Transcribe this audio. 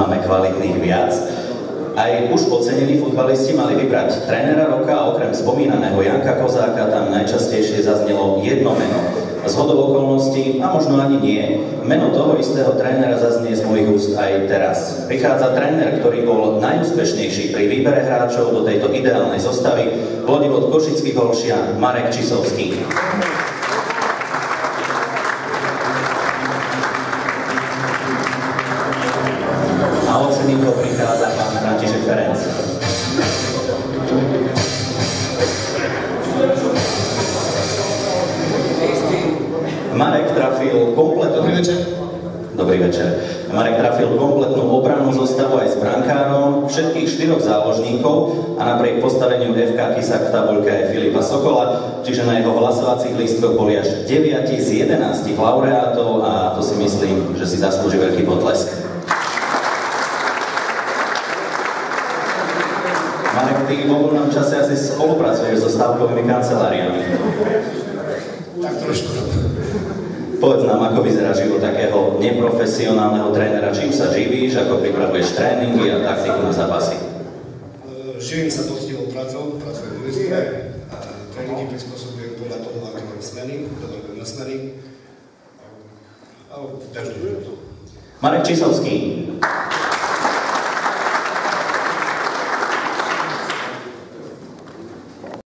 máme kvalitných viac. Aj už ocenení futbalisti mali vybrať trénera roka a okrem spomínaného Janka Kozáka tam najčastejšie zaznelo jedno meno. Zhodou okolností, a možno ani nie, meno toho istého trénera zaznie z mojich úst aj teraz. Prichádza tréner, ktorý bol najúspešnejší pri výbere hráčov do tejto ideálnej zostavy, Vlodivod Košický Golšian Marek Čisovský. A ocením ho prichádza pán František Ferenc. Marek trafil kompletnú... Dobrý večer. Marek trafil kompletnú obrannú zostavu aj s brankárom, všetkých 4 záložníkov a napriek postaveniu FK Kisak v tabuľke aj Filipa Sokola, čiže na jeho hlasovacích lístkoch boli až 9 z 11 laureátov a to si myslím, že si zaslúži veľký potlesk. Marek, ty vo voľnom čase asi spolupracuješ so stavkovými kanceláriami. Tak trošku. Povedz nám, ako vyzerá život takého neprofesionálneho trénera, čím sa živíš, ako pripravuješ tréningy a taktiku na zápasy? Živím sa poctivou prácou, pracujem v listve a tréningy prispôsobujem podľa toho, ako mám smeny, dodarujem na smeny a bežný život. Marek Čisovský,